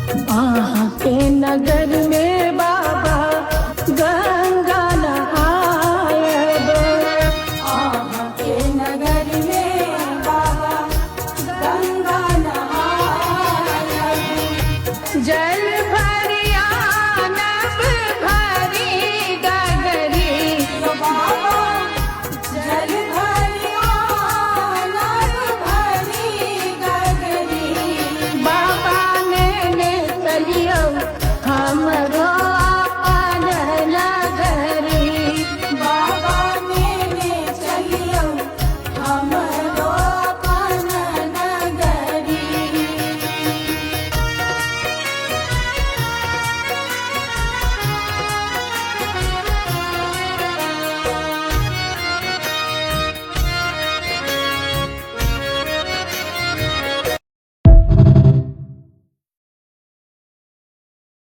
आहा के नगर में बाबा गंगा नहायब। आहा के नगर में बाबा गंगा नहायब। जय